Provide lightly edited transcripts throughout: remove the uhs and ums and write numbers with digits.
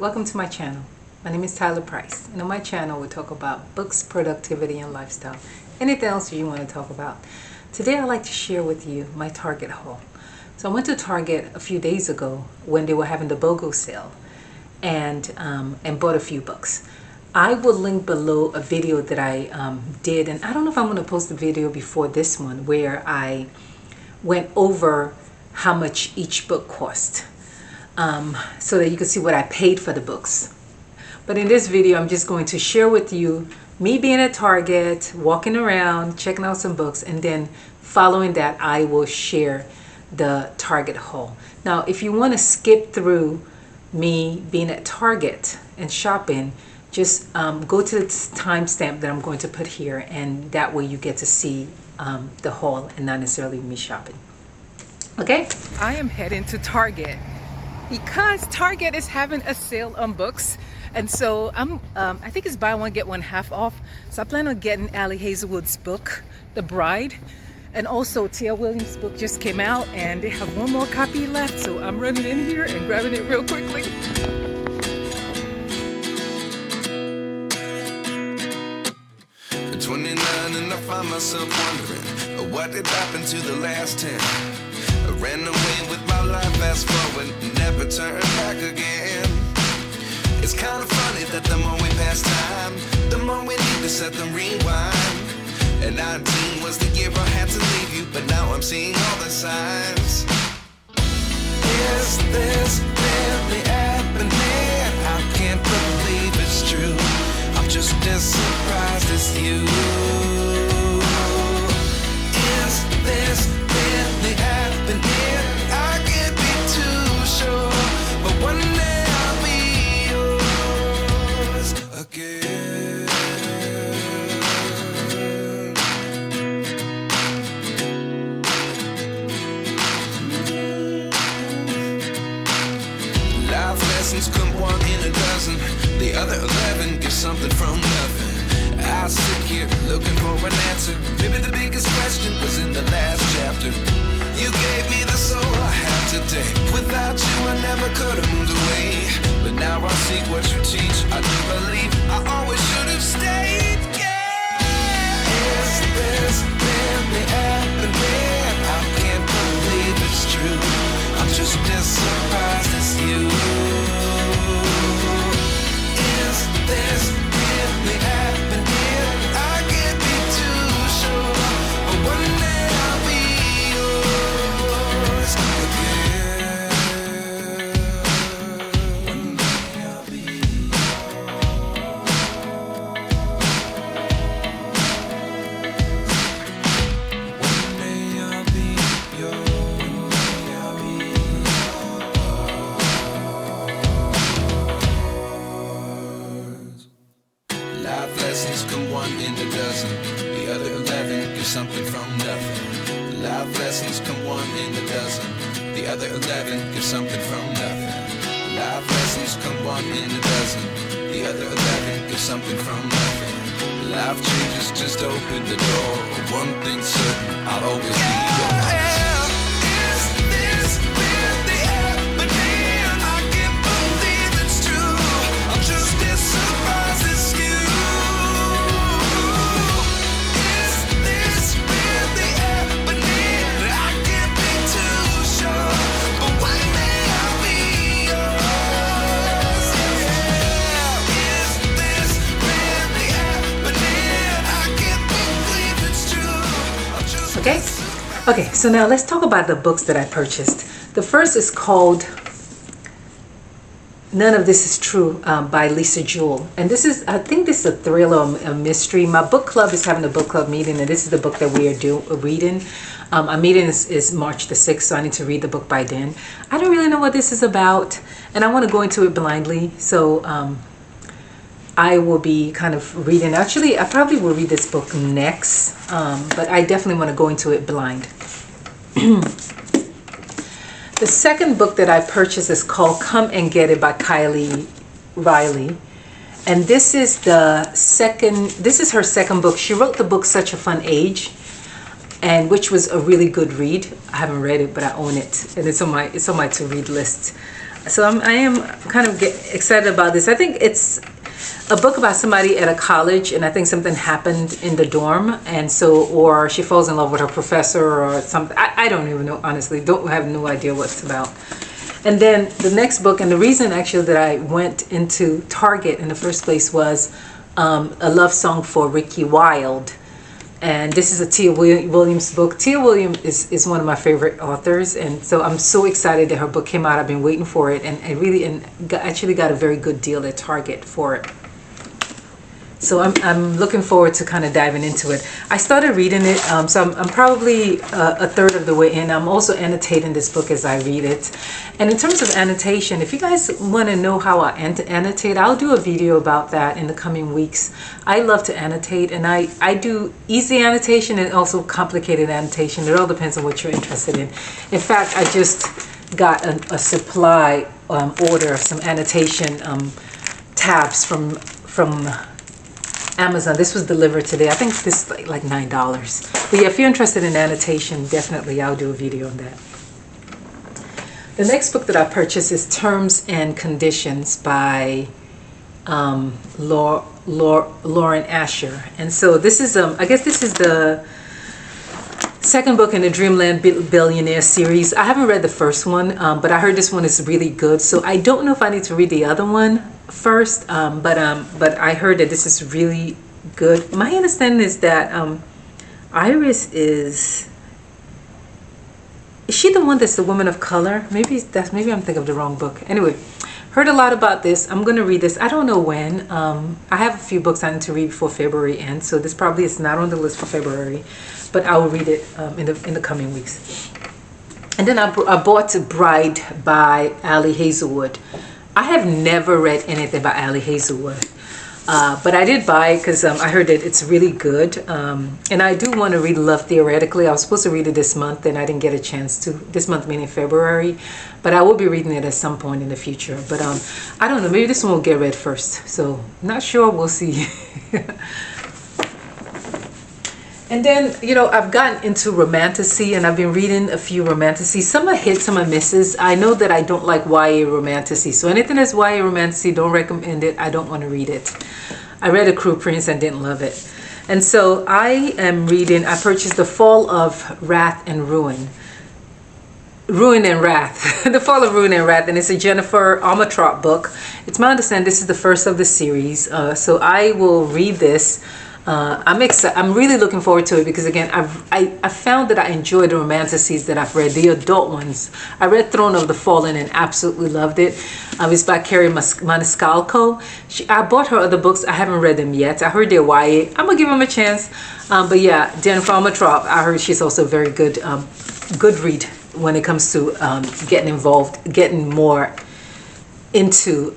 welcome to my channel. My name is Tyler Price, and on my channel we talk about books, productivity, and lifestyle. Anything else you want to talk about. Today I'd like to share with you my Target haul. So I went to Target a few days ago when they were having the BOGO sale and bought a few books. I will link below a video that I did, and I don't know if I'm going to post the video before this one, where I went over how much each book cost. So that you can see what I paid for the books. But in this video, I'm just going to share with you me being at Target, walking around, checking out some books, and then following that, I will share the Target haul. Now, if you want to skip through me being at Target and shopping, just go to the timestamp that I'm going to put here, and that way you get to see the haul and not necessarily me shopping. Okay? I am heading to Target because Target is having a sale on books, and so I think it's buy one get one half off. So I plan on getting Allie Hazelwood's book, The Bride, and also Tia Williams' book just came out, and they have one more copy left. So I'm running in here and grabbing it real quickly. At 29 and I find myself wondering what did happen to the last 10. I ran away with my life, fast forward, never turn back again. It's kind of funny that the more we pass time, the more we need to set the rewind. And 19 was the year I had to leave you, but now I'm seeing all the signs. Is this really happening? I can't believe it's true. I'm just as surprised as you. Is this really happening? I can't be too sure, but one day I'll be yours again. Life lessons come one in a dozen. The other 11 give something from nothing. I sit here looking for an answer. Maybe the biggest question was in the last chapter. You gave me the soul I have today. Without you I never could have moved away. But now I see what you teach. I do believe I always should have stayed. Yeah. Is this really happening? I can't believe it's true. I'm just as surprised as you. Is this really happening? I can't be too sure, but one day I'll be yours again. One day I'll be yours. One day I'll be yours. Life lessons come one in a dozen. The other 11 give something from nothing. Life lessons come one in a dozen. The other 11 give something from nothing. Life lessons come one in a dozen. The other 11 give something from nothing. Life changes just open the door. One thing's certain, I'll always be yours. Okay, so now let's talk about the books that I purchased. The first is called None of This Is True by Lisa Jewell. And this is, I think this is a thriller, a mystery. My book club is having a book club meeting, and this is the book that we are reading. Our meeting is March the 6th, so I need to read the book by then. I don't really know what this is about, and I want to go into it blindly. So I will be kind of reading. Actually, I probably will read this book next, but I definitely want to go into it blind. The second book that I purchased is called Come and Get It by Kylie Riley. And this is her second book. She wrote the book Such a Fun Age, and which was a really good read. I haven't read it, but I own it, and it's on my to read list. So I am kind of excited about this. I think it's a book about somebody at a college, and I think something happened in the dorm, and so, or she falls in love with her professor or something. I don't even know, honestly. Don't have no idea what it's about. And then the next book, and the reason actually that I went into Target in the first place was a love song for Ricky Wilde. And this is a Tia Williams book. Tia Williams is one of my favorite authors, and so I'm so excited that her book came out. I've been waiting for it, and actually got a very good deal at Target for it. So I'm looking forward to kind of diving into it. I started reading it, so I'm probably a third of the way in. I'm also annotating this book as I read it. And in terms of annotation, if you guys want to know how I annotate, I'll do a video about that in the coming weeks. I love to annotate, and I do easy annotation and also complicated annotation. It all depends on what you're interested in. In fact, I just got a supply order of some annotation tabs from Amazon. This was delivered today. I think this is like $9. But yeah, if you're interested in annotation, definitely I'll do a video on that. The next book that I purchased is Terms and Conditions by Lauren Asher. And so this is I guess this is the second book in the Dreamland Billionaire series. I haven't read the first one, but I heard this one is really good. So I don't know if I need to read the other one first, but I heard that this is really good. My understanding is that Iris is she the one that's the woman of color? Maybe I'm thinking of the wrong book. Anyway, heard a lot about this. I'm going to read this. I don't know when. I have a few books I need to read before February ends, so this probably is not on the list for February, but I will read it in the coming weeks. And then I bought Bride by Ali Hazelwood. I have never read anything by Ali Hazelwood, but I did buy it because I heard that it's really good. And I do want to read Love Theoretically. I was supposed to read it this month, and I didn't get a chance to. This month, meaning February. But I will be reading it at some point in the future. But I don't know. Maybe this one will get read first. So not sure. We'll see. And then, I've gotten into romantasy, and I've been reading a few romantasy. Some are hits, some are misses. I know that I don't like YA romantasy. So anything that's YA romantasy, don't recommend it. I don't want to read it. I read A Cruel Prince and didn't love it. And so I purchased The Fall of Wrath and Ruin. Ruin and Wrath. The Fall of Ruin and Wrath. And it's a Jennifer Armentrout book. It's my understanding this is the first of the series. So I will read this. I'm excited. I'm really looking forward to it because again, I found that I enjoy the romantasies that I've read, the adult ones. I read Throne of the Fallen and absolutely loved it. It's by Carrie Maniscalco. I bought her other books. I haven't read them yet. I heard they're YA. I'm gonna give them a chance. But yeah, Jennifer Armentrout. I heard she's also very good. Good read when it comes to getting involved, getting more into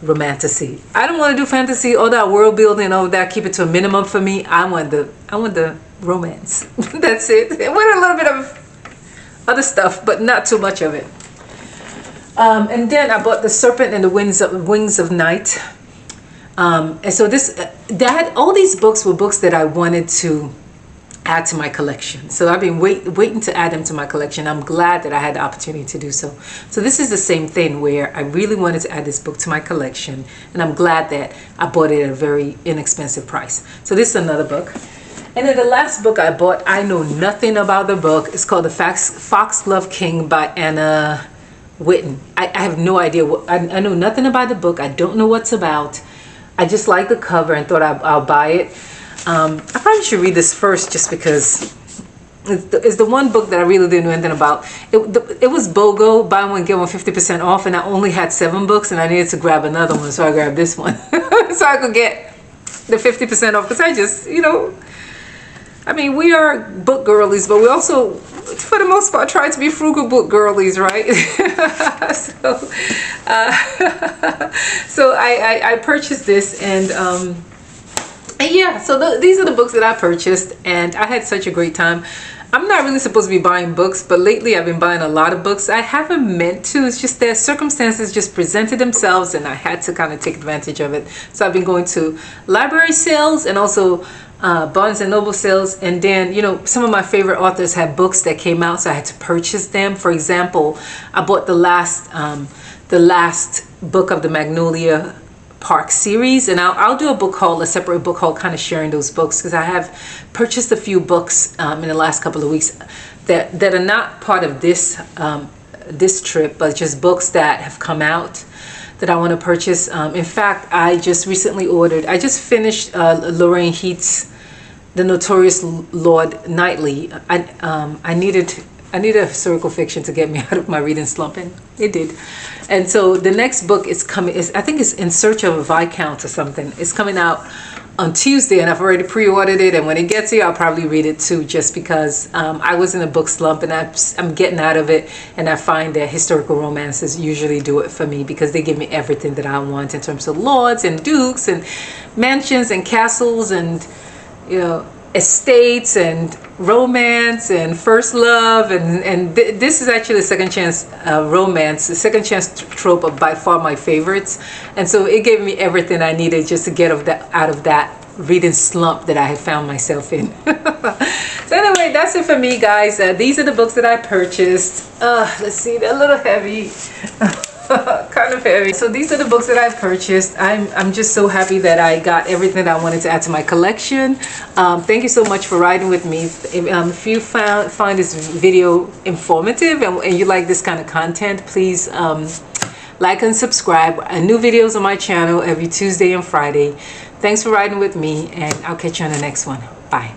romantasy. I don't want to do fantasy, all that world building, all that. Keep it to a minimum for me. I want the romance. That's it. With a little bit of other stuff, but not too much of it. And then I bought The Serpent and the Wings of Night. And so all these books were books that I wanted to add to my collection. So I've been waiting to add them to my collection. I'm glad that I had the opportunity to do so. So this is the same thing where I really wanted to add this book to my collection, and I'm glad that I bought it at a very inexpensive price. So this is another book. And then the last book I bought, I know nothing about the book. It's called The Fox Love King by Anna Whitten. I have no idea. I know nothing about the book. I don't know what's about. I just like the cover and thought I'll buy it. I probably should read this first just because it's the one book that I really didn't know anything about. It was BOGO, buy one, get one 50% off, and I only had 7 books and I needed to grab another one, so I grabbed this one so I could get the 50% off because I just, I mean, we are book girlies, but we also, for the most part, try to be frugal book girlies, right? So I purchased this and yeah, so these are the books that I purchased, and I had such a great time. I'm not really supposed to be buying books, but lately I've been buying a lot of books. I haven't meant to. It's just that circumstances just presented themselves, and I had to kind of take advantage of it. So I've been going to library sales and also Barnes and Noble sales. And then, you know, some of my favorite authors had books that came out, so I had to purchase them. For example, I bought the last book of the Magnolia Park series, and I'll do a separate book haul, kind of sharing those books, because I have purchased a few books in the last couple of weeks that are not part of this trip, but just books that have come out that I want to purchase. In fact, I just finished Lorraine Heath's The Notorious Lord Knightley. I needed a historical fiction to get me out of my reading slump, and it did. And so the next book is coming. I think it's In Search of a Viscount or something. It's coming out on Tuesday, and I've already pre-ordered it. And when it gets here, I'll probably read it too, just because I was in a book slump, and I'm getting out of it. And I find that historical romances usually do it for me, because they give me everything that I want in terms of lords and dukes and mansions and castles and, you know, estates and romance and first love, and this is actually a second chance romance, the second chance trope of by far my favorites. And so it gave me everything I needed just to get out of that reading slump that I had found myself in. So anyway, that's it for me, guys. These are the books that I purchased. Let's see, they're a little heavy. Kind of heavy. So these are the books that I've purchased. I'm just so happy that I got everything that I wanted to add to my collection. Thank you so much for riding with me. If you find this video informative and you like this kind of content, please like and subscribe. New videos on my channel every Tuesday and Friday. Thanks for riding with me, and I'll catch you on the next one. Bye.